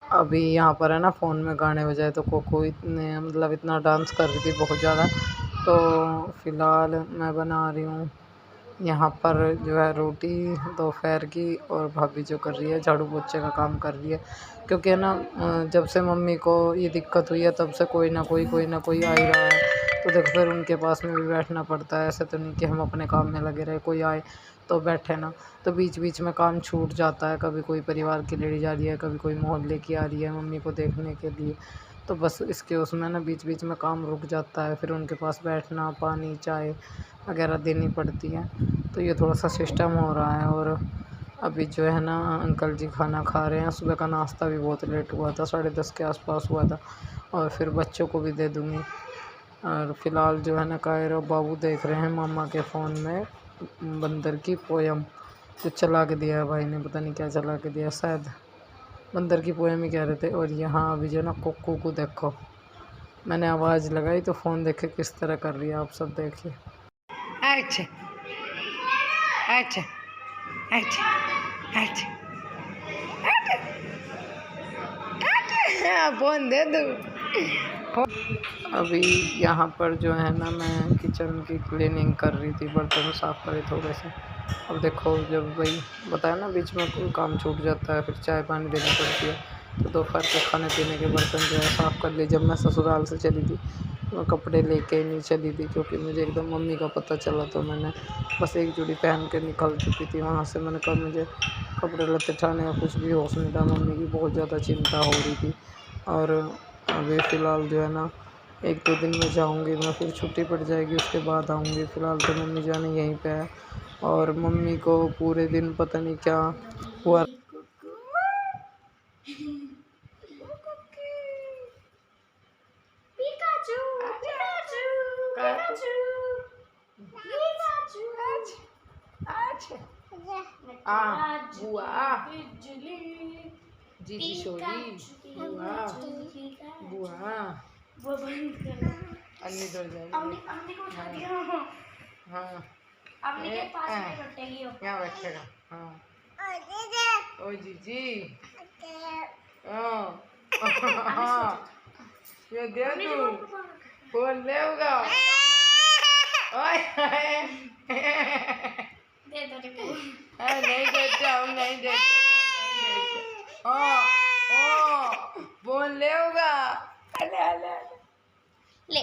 अभी यहाँ पर है ना फ़ोन में गाने बजाए तो कोको इतने मतलब इतना डांस कर रही थी बहुत ज़्यादा। तो फ़िलहाल मैं बना रही हूँ यहाँ पर जो है रोटी दोपहर की, और भाभी जो कर रही है झाड़ू पोछे का काम कर रही है। क्योंकि है ना जब से मम्मी को ये दिक्कत हुई है तब से कोई ना कोई आ ही रहा है। तो देखो फिर उनके पास में भी बैठना पड़ता है। ऐसे तो नहीं कि हम अपने काम में लगे रहे, कोई आए तो बैठे ना। तो बीच बीच में काम छूट जाता है, कभी कोई परिवार की लेडी जा रही है, कभी कोई मोहल्ले की आ रही है मम्मी को देखने के लिए। तो बस इसके उसमें ना बीच बीच में काम रुक जाता है, फिर उनके पास बैठना, पानी चाय वगैरह देनी पड़ती है। तो ये थोड़ा सा सिस्टम हो रहा है। और अभी जो है ना अंकल जी खाना खा रहे हैं। सुबह का नाश्ता भी बहुत लेट हुआ था, 10:30 के आसपास हुआ था। और फिर बच्चों को भी दे दूँगी। और फिलहाल जो है ना कायर और बाबू देख रहे हैं मामा के फ़ोन में बंदर की पोयम। कुछ चला के दिया है भाई ने, पता नहीं क्या चला के दिया, शायद बंदर की पोयम ही कह रहे थे। और यहाँ अभी जो है ना कुक्कू को देखो, मैंने आवाज़ लगाई तो फ़ोन देखे किस तरह कर रही है, आप सब देखिए। अच्छा अच्छा अच्छा अच्छा फोन दे दो। अभी यहाँ पर जो है ना मैं किचन की क्लीनिंग कर रही थी, बर्तन साफ़ करे थोड़े से। अब देखो जब भाई बताया ना बीच में कोई काम छूट जाता है, फिर चाय पानी देनी पड़ती है। तो दोपहर के खाने पीने के बर्तन जो है साफ़ कर लिए। जब मैं ससुराल से चली थी तो मैं कपड़े लेके नहीं चली थी, क्योंकि मुझे एकदम मम्मी का पता चला। तो मैंने बस एक जोड़ी पहन के निकल चुकी थी वहाँ से। मैंने कहा मुझे कपड़े लत्ते उठाने का कुछ भी होश नहीं था, मम्मी की बहुत ज़्यादा चिंता हो रही थी। और अभी फ़िलहाल जो है ना 1-2 दिन में जाऊँगी मैं, फिर छुट्टी पड़ जाएगी उसके बाद आऊँगी। फ़िलहाल तो मम्मी जाने यहीं पे है। और मम्मी को पूरे दिन पता नहीं क्या हुआ। जीजी सोरी बुआ बुआ अन्नी डर जाएगी। हाँ यहाँ बैठेगा। हाँ ओ जीजी ये दे तू फोन ले होगा। नहीं देता हूँ, नहीं देता। फोन ले होगा। ले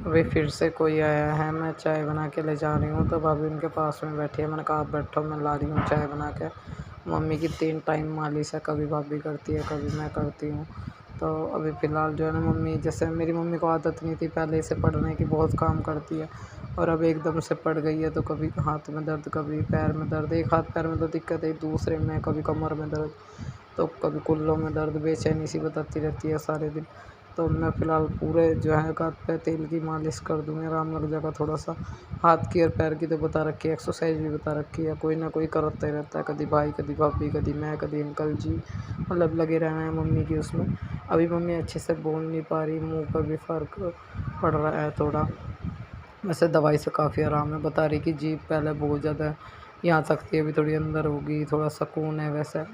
अभी फिर से कोई आया है, मैं चाय बना के ले जा रही हूँ। तो भाभी उनके पास में बैठी है, मैंने कहा आप बैठो मैं ला रही हूँ चाय बना के। मम्मी की 3 टाइम मालिश है, कभी भाभी करती है कभी मैं करती हूँ। तो अभी फ़िलहाल जो है ना मम्मी, जैसे मेरी मम्मी को आदत नहीं थी पहले से पढ़ने की, बहुत काम करती है। और अब एकदम से पड़ गई है तो कभी हाथ में दर्द, कभी पैर में दर्द। एक हाथ पैर में तो दिक्कत है, दूसरे में कभी कमर में दर्द, तो कभी कुल्लों में दर्द, बेचैनी सी बताती रहती है सारे दिन। तो मैं फ़िलहाल पूरे जो है हाथ पे तेल की मालिश कर दूँगी, आराम लग जाएगा थोड़ा सा। हाथ की और पैर की तो बता रखी है, एक्सरसाइज भी बता रखी है, कोई ना कोई करता ही रहता है, कभी भाई कभी भाभी कभी मैं कभी अंकल जी, मतलब लगे रहना है मम्मी की उसमें। अभी मम्मी अच्छे से बोल नहीं पा रही, मुँह पर भी फ़र्क पड़ रहा है थोड़ा। वैसे दवाई से काफ़ी आराम है, बता रही कि जीभ पहले बहुत ज़्यादा यहाँ तक थी, अभी थोड़ी अंदर होगी, थोड़ा सुकून है वैसे।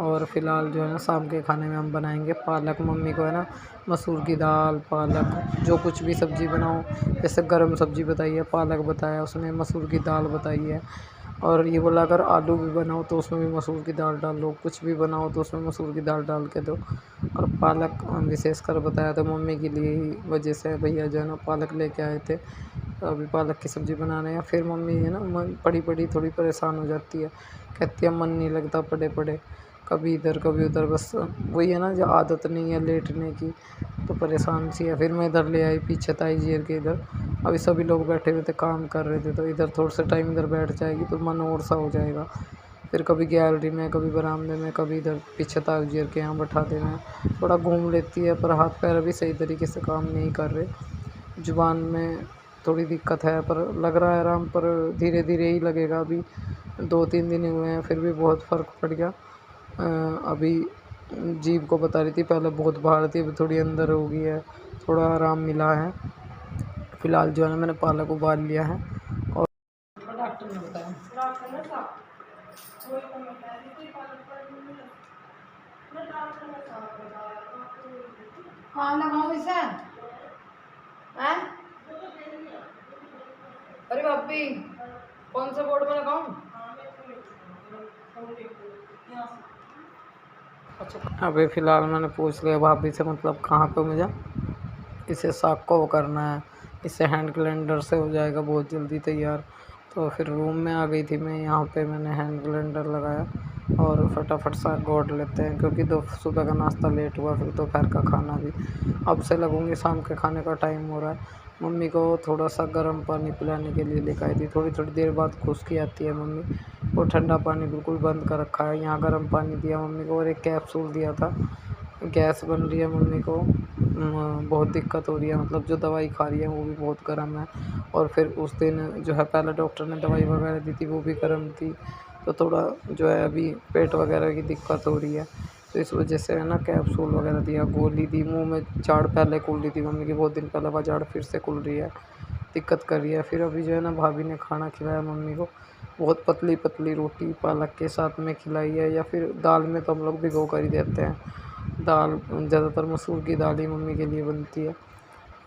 और फ़िलहाल जो है ना शाम के खाने में हम बनाएंगे पालक। मम्मी को है ना मसूर की दाल, पालक, जो कुछ भी सब्ज़ी बनाओ, जैसे गर्म सब्ज़ी बताई है, पालक बताया, उसमें मसूर की दाल बताई है। और ये बोला अगर आलू भी बनाओ तो उसमें भी मसूर की दाल डाल लो, कुछ भी बनाओ तो उसमें मसूर की दाल डाल के दो। और पालक विशेषकर बताया तो मम्मी के लिए ही वजह से भैया जो है ना पालक लेके आए थे। तो अभी पालक की सब्ज़ी बनाने हैं। फिर मम्मी है ना मन पड़ी पड़ी थोड़ी परेशान हो जाती है, कहती है मन नहीं लगता पड़े पड़े, कभी इधर कभी उधर, बस वही है ना जो आदत नहीं है लेटने की, तो परेशान सी है। फिर मैं इधर ले आई पीछे ताई जी के इधर, अभी सभी लोग बैठे हुए थे काम कर रहे थे, तो इधर थोड़ा सा टाइम इधर बैठ जाएगी तो मन और सा हो जाएगा। फिर कभी गैलरी में, कभी बरामदे में, कभी इधर पीछे ताऊ जी के यहाँ बैठा देना है। थोड़ा घूम लेती है, पर हाथ पैर अभी सही तरीके से काम नहीं कर रहे। जुबान में थोड़ी दिक्कत है, पर लग रहा है आराम, पर धीरे धीरे ही लगेगा। अभी 2-3 दिन हुए हैं फिर भी बहुत फ़र्क पड़ गया। अभी जीभ को बता रही थी पहले बहुत बाहर थी, अभी थोड़ी अंदर हो गई है, थोड़ा आराम मिला है। फ़िलहाल जो है ना मैंने पालक उबाल लिया है। और डॉक्टर ने बताया कहाँ लगाऊं इसे हैं? अरे भाभी कौन से बोर्ड में लगाऊं? अच्छा अभी फ़िलहाल मैंने पूछ लिया भाभी से मतलब कहाँ पे मुझे इसे साग को वो करना है। इससे हैंड ग्लाइंडर से हो जाएगा बहुत जल्दी तैयार। तो फिर रूम में आ गई थी मैं, यहाँ पे मैंने हैंड ग्लाइंडर लगाया और फटाफट साग घोट लेते हैं क्योंकि दो सुबह का नाश्ता लेट हुआ, फिर दोपहर का खाना भी अब से लगूंगी। शाम के खाने का टाइम हो रहा है। मम्मी को थोड़ा सा गर्म पानी पिलाने के लिए लेकर आई थी। थोड़ी थोड़ी देर बाद खुश्की आती है मम्मी, वो ठंडा पानी बिल्कुल बंद कर रखा है। यहाँ गर्म पानी दिया मम्मी को और एक कैप्सूल दिया था। गैस बन रही है मम्मी को, बहुत दिक्कत हो रही है, मतलब जो दवाई खा रही है वो भी बहुत गर्म है। और फिर उस दिन जो है पहले डॉक्टर ने दवाई वगैरह दी थी वो भी गर्म थी, तो थोड़ा जो है अभी पेट वगैरह की दिक्कत हो रही है। तो इस वजह से है ना कैप्सूल वगैरह दिया, गोली दी। मुंह में झाड़ पहले खुल रही थी मम्मी की, बहुत दिन पहले, वह झाड़ फिर से खुल रही है, दिक्कत कर रही है। फिर अभी जो है ना भाभी ने खाना खिलाया मम्मी को, बहुत पतली पतली रोटी पालक के साथ में खिलाई है, या फिर दाल में तो हम लोग भिगो कर ही देते हैं। दाल ज़्यादातर मसूर की दाल ही मम्मी के लिए बनती है।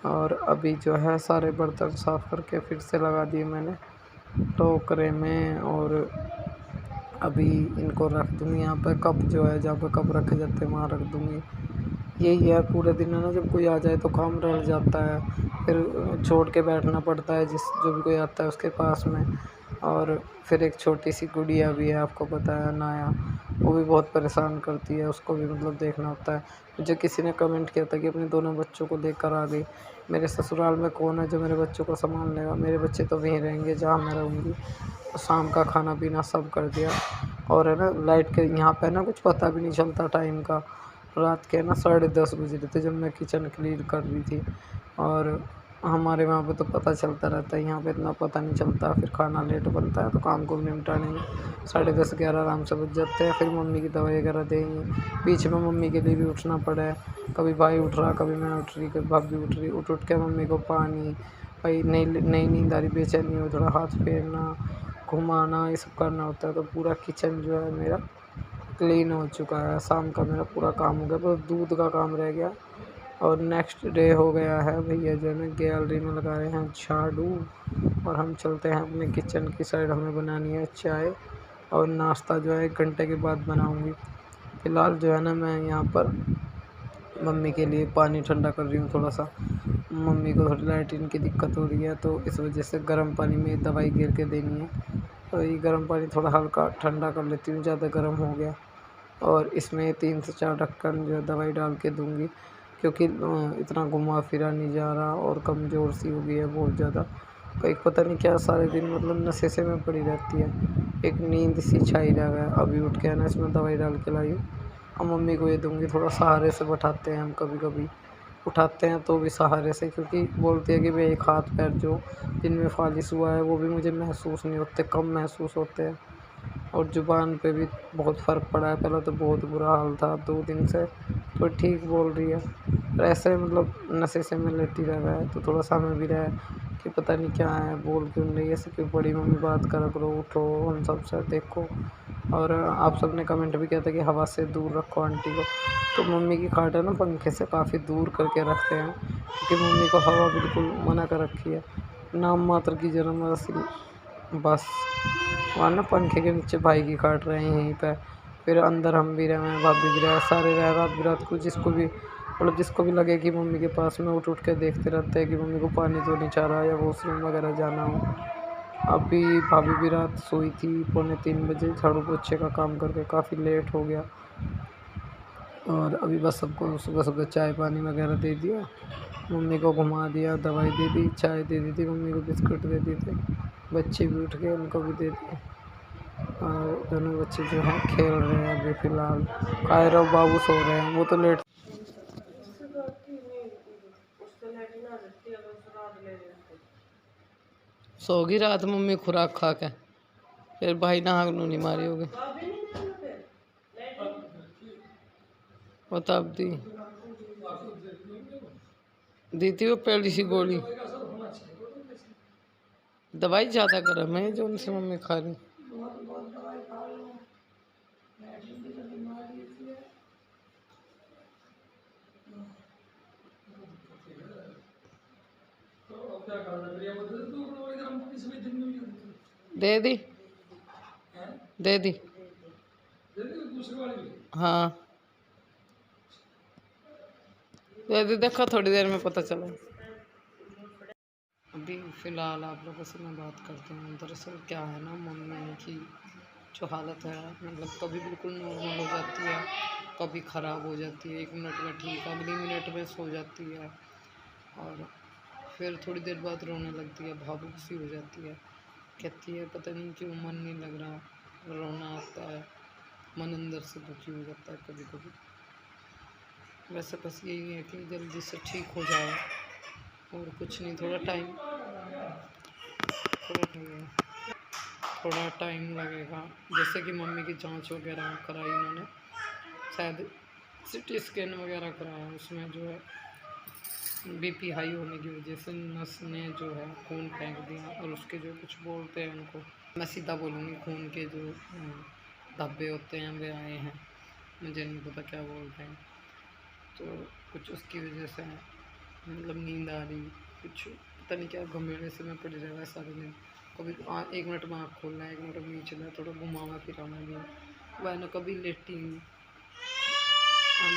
और अभी जो है सारे बर्तन साफ़ करके फिर से लगा दिए मैंने टोकरे में, और अभी इनको रख दूँगी यहाँ पे। कप जो है जहाँ पे कप रखे जाते हैं वहाँ रख दूँगी। यही है पूरे दिन है ना, जब कोई आ जाए तो काम रह जाता है, फिर छोड़ के बैठना पड़ता है जो भी कोई आता है उसके पास में। और फिर एक छोटी सी गुड़िया भी है, आपको पता है नाया, वो भी बहुत परेशान करती है, उसको भी मतलब देखना होता है। मुझे किसी ने कमेंट किया था कि अपने दोनों बच्चों को लेकर आ गई। मेरे ससुराल में कौन है जो मेरे बच्चों को संभाल लेगा? मेरे बच्चे तो वहीं रहेंगे जहाँ मैं रहूँगी। तो शाम का खाना पीना सब कर दिया। और है ना लाइट के यहाँ पे ना कुछ पता भी नहीं चलता टाइम का। रात के ना 10:30 बज रहे थे जब मैं किचन क्लीन कर रही थी। और हमारे वहाँ पे तो पता चलता रहता है, यहाँ पे इतना पता नहीं चलता। फिर खाना लेट बनता है तो काम को भी निपटाने में 10:30 11 आराम से बज जाते हैं। फिर मम्मी की दवाई वगैरह देंगी, बीच में मम्मी के लिए भी उठना पड़ा है। कभी भाई उठ रहा, कभी मैं उठ रही, कभी भाभी उठ रही। उठ के मम्मी को पानी, भाई नई नई नींद आ रही, बेचैनी हो, थोड़ा हाथ फेरना, घुमाना, ये सब करना होता है। तो पूरा किचन जो है मेरा क्लीन हो चुका है। शाम का मेरा पूरा काम हो गया, बस दूध का काम रह गया। और नेक्स्ट डे हो गया है। भैया जो है ना गैलरी में लगा रहे हैं झाड़ू, और हम चलते हैं अपने किचन की साइड। हमें बनानी है चाय, और नाश्ता जो है 1 घंटे के बाद बनाऊंगी। फ़िलहाल जो है ना मैं यहाँ पर मम्मी के लिए पानी ठंडा कर रही हूँ थोड़ा सा। मम्मी को थोड़ी लैट्रिन की दिक्कत हो रही है, तो इस वजह से गर्म पानी में दवाई गिर के देनी है। तो ये गर्म पानी थोड़ा हल्का ठंडा कर लेती हूँ, ज़्यादा गर्म हो गया। और इसमें 3 से 4 ढक्कन जो है दवाई डाल के दूँगी, क्योंकि इतना घुमा फिरा नहीं जा रहा और कमज़ोर सी हो गई है बहुत ज़्यादा। कहीं पता नहीं क्या सारे दिन मतलब नशे से में पड़ी रहती है, एक नींद सी छाई रहा है। अभी उठ के है ना इसमें दवाई डाल के लाई हूँ। अब मम्मी को ये दूँगी, थोड़ा सहारे से बैठाते हैं हम, कभी कभी उठाते हैं तो भी सहारे से, क्योंकि बोलती है कि भाई एक हाथ पैर जो जिनमें फ़ालिश हुआ है वो भी मुझे महसूस नहीं होते, कम महसूस होते हैं। और ज़ुबान पे भी बहुत फ़र्क पड़ा है, पहले तो बहुत बुरा हाल था, 2 दिन से तो ठीक बोल रही है। पर ऐसे मतलब नशे से में लेटी रहा है, तो थोड़ा सा हमें भी रहा है कि पता नहीं क्या है, बोल क्यों नहीं, ऐसे क्यों बड़ी मम्मी बात करा करो, उठो हम सब से देखो। और आप सब ने कमेंट भी किया था कि हवा से दूर रखो आंटी को। तो मम्मी की खाट है ना पंखे से काफ़ी दूर करके रखते हैं, क्योंकि मम्मी को हवा बिल्कुल मना कर रखी है। नाम मात्र की जन्म बस, वहाँ ना पंखे के नीचे भाई की काट रहे हैं यहीं पे। फिर अंदर हम भी रहे हैं, भाभी भी रहे, सारे रहे रात बिरात को। जिसको भी मतलब जिसको भी लगे कि मम्मी के पास में, उठ के देखते रहते हैं कि मम्मी को पानी तो नहीं चाह रहा या वॉशरूम वगैरह जाना हो। अभी भाभी भी रात सोई थी 2:45 बजे, झाड़ू पोछे का काम करके काफ़ी लेट हो गया। और अभी बस सबको सुबह सुबह चाय पानी वगैरह दे दिया, मम्मी को घुमा दिया, दवाई दे दी, चाय दे दी थी मम्मी को, बिस्कुट दे दिए थे। बच्चे भी उठ गए, उनको भी दे दिए। और दोनों बच्चे जो हैं खेल रहे हैं अभी फ़िलहाल। कायरा और बाबू सो रहे हैं, वो तो लेट सोगी रात मम्मी खुराक खा के। फिर भाई नहा नहीं मारी होगी, वो तब दी थी वो पहली सी गोली। दवाई ज़्यादा गर्म है जो उनसे मम्मी खा रही। दे दी, दे दी। हाँ दे दी, देखो थोड़ी देर में पता चला। अभी फ़िलहाल आप लोगों से मैं बात करती हूँ। दरअसल क्या है ना, मम्मी की जो हालत है, मतलब कभी बिल्कुल नॉर्मल हो जाती है, कभी ख़राब हो जाती है। 1 मिनट में ठीक, अगली मिनट में सो जाती है, और फिर थोड़ी देर बाद रोने लगती है, भावुक सी हो जाती है। कहती है पता नहीं क्यों मन नहीं लग रहा, रोना आता है, मन अंदर से दुखी हो जाता है कभी कभी। वैसे बस यही है कि जल्दी से ठीक हो जाए, और कुछ नहीं। थोड़ा टाइम लगेगा। जैसे कि मम्मी की जांच वगैरह कराई इन्होंने, शायद सिटी स्कैन वगैरह कराया, उसमें जो है बीपी हाई होने की वजह से नस ने जो है खून फेंक दिया, और उसके जो कुछ बोलते हैं उनको, मैं सीधा बोलूँगी, खून के जो धब्बे होते हैं वे आए हैं, मुझे नहीं पता क्या बोलते हैं। तो कुछ उसकी वजह से मतलब नींद आ रही, कुछ पता नहीं क्या घमेले से मैं पड़ जाएगा सारे दिन। कभी 1 मिनट में आँख खोलना है, 1 मिनट में नीचे में थोड़ा घुमावा फिराना भी, वह ना कभी लेटी नहीं।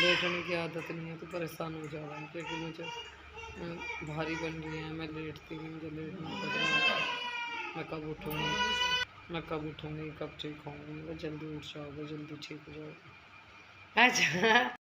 लेटने की आदत नहीं है तो परेशान हो जा रहा हूँ, क्योंकि मुझे भारी बन रही है, मैं लेटती नहीं, मुझे लेटना पड़ रहा है। मैं कब उठूँगी, कब ठीक होंगी, मैं जल्दी उठ जाओगे, जल्दी ठीक हो जाओगे। अच्छा